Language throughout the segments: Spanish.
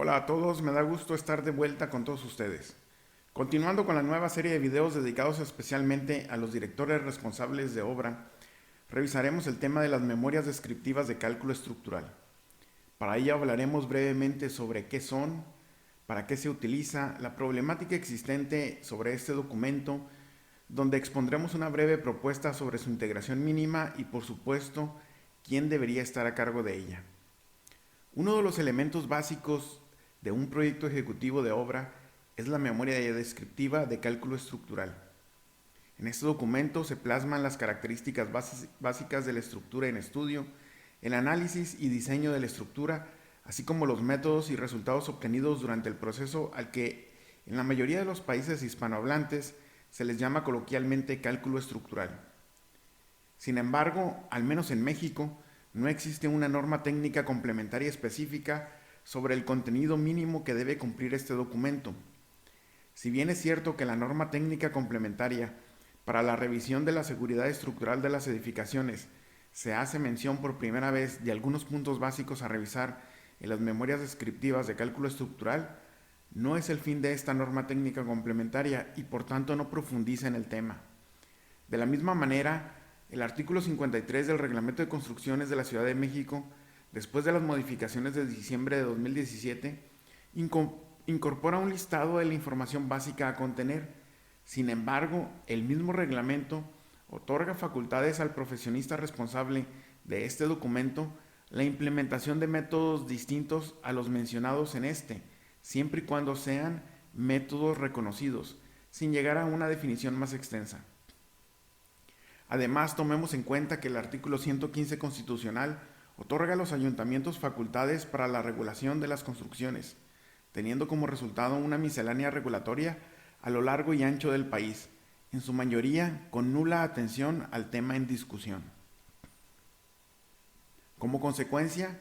Hola a todos, me da gusto estar de vuelta con todos ustedes. Continuando con la nueva serie de videos dedicados especialmente a los directores responsables de obra, revisaremos el tema de las memorias descriptivas de cálculo estructural. Para ello hablaremos brevemente sobre qué son, para qué se utiliza, la problemática existente sobre este documento, donde expondremos una breve propuesta sobre su integración mínima y, por supuesto, quién debería estar a cargo de ella. Uno de los elementos básicos de un proyecto ejecutivo de obra es la memoria descriptiva de cálculo estructural. En este documento se plasman las características básicas de la estructura en estudio, el análisis y diseño de la estructura, así como los métodos y resultados obtenidos durante el proceso al que en la mayoría de los países hispanohablantes se les llama coloquialmente cálculo estructural. Sin embargo, al menos en México, no existe una norma técnica complementaria específica sobre el contenido mínimo que debe cumplir este documento. Si bien es cierto que la norma técnica complementaria para la revisión de la seguridad estructural de las edificaciones se hace mención por primera vez de algunos puntos básicos a revisar en las memorias descriptivas de cálculo estructural, no es el fin de esta norma técnica complementaria y por tanto no profundiza en el tema. De la misma manera, el artículo 53 del Reglamento de Construcciones de la Ciudad de México, después de las modificaciones de diciembre de 2017, incorpora un listado de la información básica a contener. Sin embargo, el mismo reglamento otorga facultades al profesionista responsable de este documento la implementación de métodos distintos a los mencionados en este, siempre y cuando sean métodos reconocidos, sin llegar a una definición más extensa. Además, tomemos en cuenta que el artículo 115 constitucional otorga a los ayuntamientos facultades para la regulación de las construcciones, teniendo como resultado una miscelánea regulatoria a lo largo y ancho del país, en su mayoría con nula atención al tema en discusión. Como consecuencia,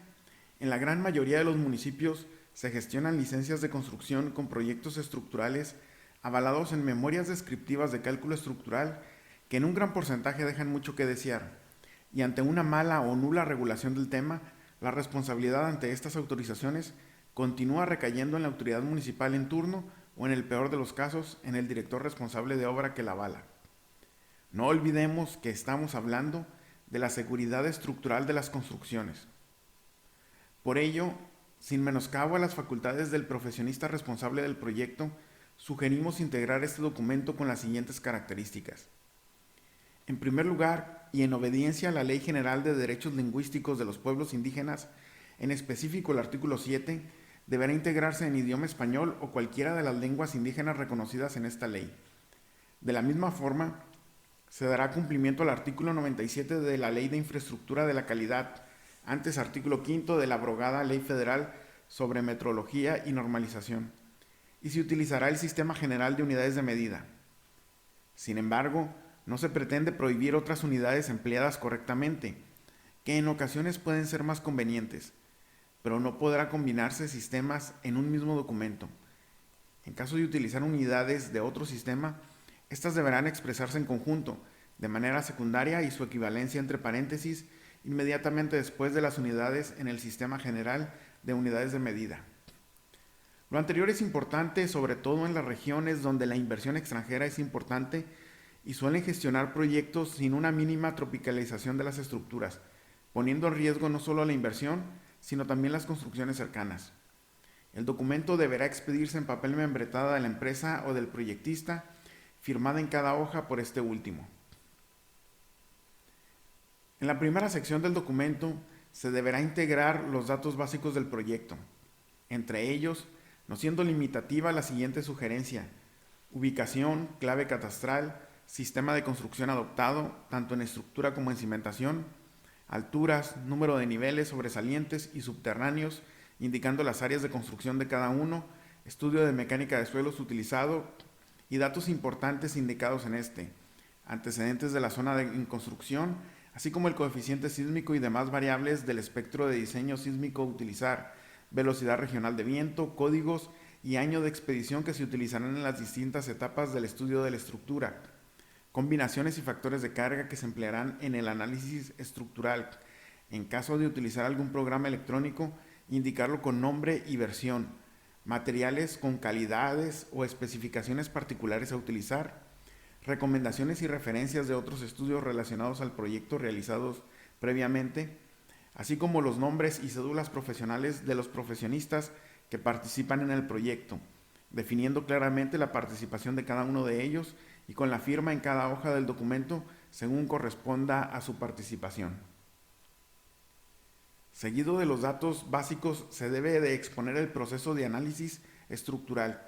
en la gran mayoría de los municipios se gestionan licencias de construcción con proyectos estructurales avalados en memorias descriptivas de cálculo estructural que en un gran porcentaje dejan mucho que desear, y ante una mala o nula regulación del tema, la responsabilidad ante estas autorizaciones continúa recayendo en la autoridad municipal en turno o, en el peor de los casos, en el director responsable de obra que la avala. No olvidemos que estamos hablando de la seguridad estructural de las construcciones. Por ello, sin menoscabo a las facultades del profesionista responsable del proyecto, sugerimos integrar este documento con las siguientes características. En primer lugar, y en obediencia a la Ley General de Derechos Lingüísticos de los Pueblos Indígenas, en específico el artículo 7, deberá integrarse en idioma español o cualquiera de las lenguas indígenas reconocidas en esta ley. De la misma forma, se dará cumplimiento al artículo 97 de la Ley de Infraestructura de la Calidad, antes artículo 5 de la abrogada Ley Federal sobre Metrología y Normalización, y se utilizará el Sistema General de Unidades de Medida. Sin embargo, no se pretende prohibir otras unidades empleadas correctamente, que en ocasiones pueden ser más convenientes, pero no podrá combinarse sistemas en un mismo documento. En caso de utilizar unidades de otro sistema, estas deberán expresarse en conjunto, de manera secundaria y su equivalencia entre paréntesis inmediatamente después de las unidades en el Sistema General de Unidades de Medida. Lo anterior es importante sobre todo en las regiones donde la inversión extranjera es importante y suelen gestionar proyectos sin una mínima tropicalización de las estructuras, poniendo en riesgo no solo la inversión, sino también las construcciones cercanas. El documento deberá expedirse en papel membretada de la empresa o del proyectista, firmada en cada hoja por este último. En la primera sección del documento se deberá integrar los datos básicos del proyecto, entre ellos, no siendo limitativa la siguiente sugerencia: ubicación, clave catastral, sistema de construcción adoptado, tanto en estructura como en cimentación, alturas, número de niveles sobresalientes y subterráneos, indicando las áreas de construcción de cada uno, estudio de mecánica de suelos utilizado y datos importantes indicados en este, antecedentes de la zona en construcción, así como el coeficiente sísmico y demás variables del espectro de diseño sísmico a utilizar, velocidad regional de viento, códigos y año de expedición que se utilizarán en las distintas etapas del estudio de la estructura, combinaciones y factores de carga que se emplearán en el análisis estructural. En caso de utilizar algún programa electrónico, indicarlo con nombre y versión, materiales con calidades o especificaciones particulares a utilizar, recomendaciones y referencias de otros estudios relacionados al proyecto realizados previamente, así como los nombres y cédulas profesionales de los profesionistas que participan en el proyecto, definiendo claramente la participación de cada uno de ellos y con la firma en cada hoja del documento según corresponda a su participación. Seguido de los datos básicos se debe de exponer el proceso de análisis estructural,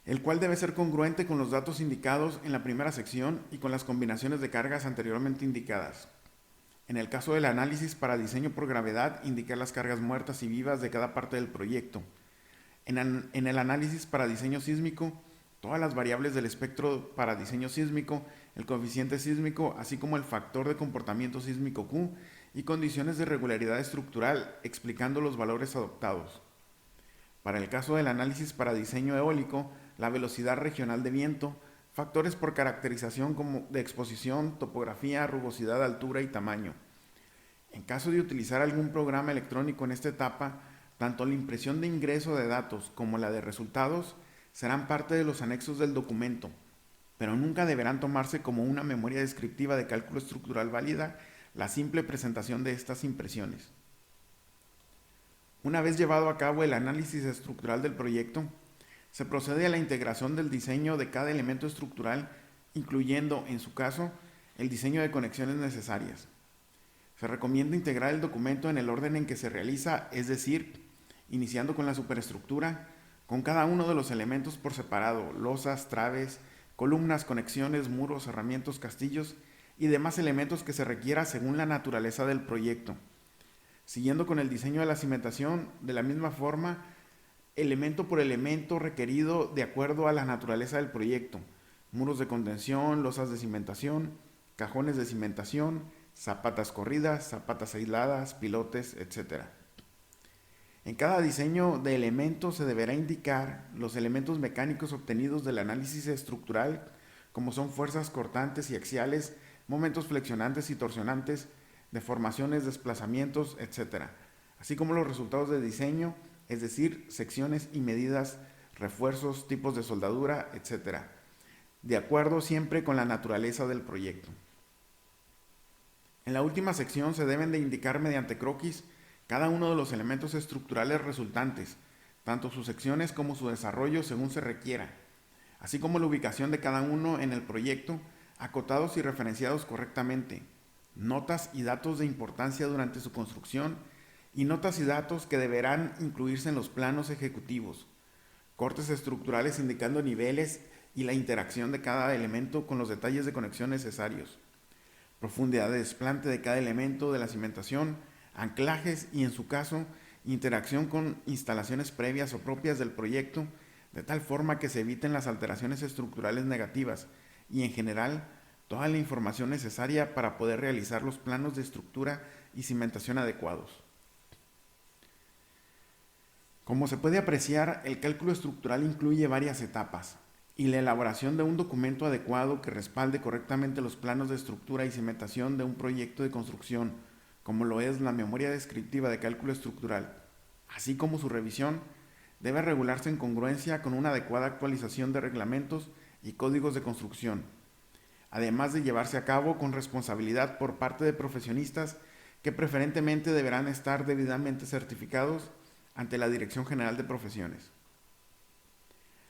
el cual debe ser congruente con los datos indicados en la primera sección y con las combinaciones de cargas anteriormente indicadas. En el caso del análisis para diseño por gravedad, indicar las cargas muertas y vivas de cada parte del proyecto. En el análisis para diseño sísmico, todas las variables del espectro para diseño sísmico, el coeficiente sísmico, así como el factor de comportamiento sísmico Q y condiciones de regularidad estructural, explicando los valores adoptados. Para el caso del análisis para diseño eólico, la velocidad regional de viento, factores por caracterización como de exposición, topografía, rugosidad, altura y tamaño. En caso de utilizar algún programa electrónico en esta etapa, tanto la impresión de ingreso de datos como la de resultados serán parte de los anexos del documento, pero nunca deberán tomarse como una memoria descriptiva de cálculo estructural válida la simple presentación de estas impresiones. Una vez llevado a cabo el análisis estructural del proyecto, se procede a la integración del diseño de cada elemento estructural, incluyendo, en su caso, el diseño de conexiones necesarias. Se recomienda integrar el documento en el orden en que se realiza, es decir, iniciando con la superestructura, con cada uno de los elementos por separado, losas, traves, columnas, conexiones, muros, cerramientos, castillos y demás elementos que se requiera según la naturaleza del proyecto. Siguiendo con el diseño de la cimentación, de la misma forma, elemento por elemento requerido de acuerdo a la naturaleza del proyecto, muros de contención, losas de cimentación, cajones de cimentación, zapatas corridas, zapatas aisladas, pilotes, etc. En cada diseño de elemento se deberá indicar los elementos mecánicos obtenidos del análisis estructural, como son fuerzas cortantes y axiales, momentos flexionantes y torsionantes, deformaciones, desplazamientos, etc., así como los resultados de diseño, es decir, secciones y medidas, refuerzos, tipos de soldadura, etc., de acuerdo siempre con la naturaleza del proyecto. En la última sección se deben de indicar mediante croquis cada uno de los elementos estructurales resultantes, tanto sus secciones como su desarrollo según se requiera, así como la ubicación de cada uno en el proyecto, acotados y referenciados correctamente, notas y datos de importancia durante su construcción y notas y datos que deberán incluirse en los planos ejecutivos, cortes estructurales indicando niveles y la interacción de cada elemento con los detalles de conexión necesarios, profundidad de desplante de cada elemento de la cimentación, anclajes y, en su caso, interacción con instalaciones previas o propias del proyecto, de tal forma que se eviten las alteraciones estructurales negativas y, en general, toda la información necesaria para poder realizar los planos de estructura y cimentación adecuados. Como se puede apreciar, el cálculo estructural incluye varias etapas, y la elaboración de un documento adecuado que respalde correctamente los planos de estructura y cimentación de un proyecto de construcción, como lo es la memoria descriptiva de cálculo estructural, así como su revisión, debe regularse en congruencia con una adecuada actualización de reglamentos y códigos de construcción, además de llevarse a cabo con responsabilidad por parte de profesionistas que preferentemente deberán estar debidamente certificados ante la Dirección General de Profesiones.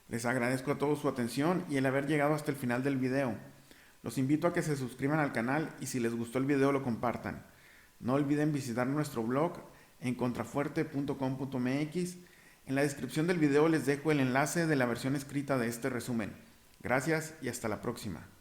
Les agradezco a todos su atención y el haber llegado hasta el final del video. Los invito a que se suscriban al canal y si les gustó el video lo compartan. No olviden visitar nuestro blog en contrafuerte.com.mx. En la descripción del video les dejo el enlace de la versión escrita de este resumen. Gracias y hasta la próxima.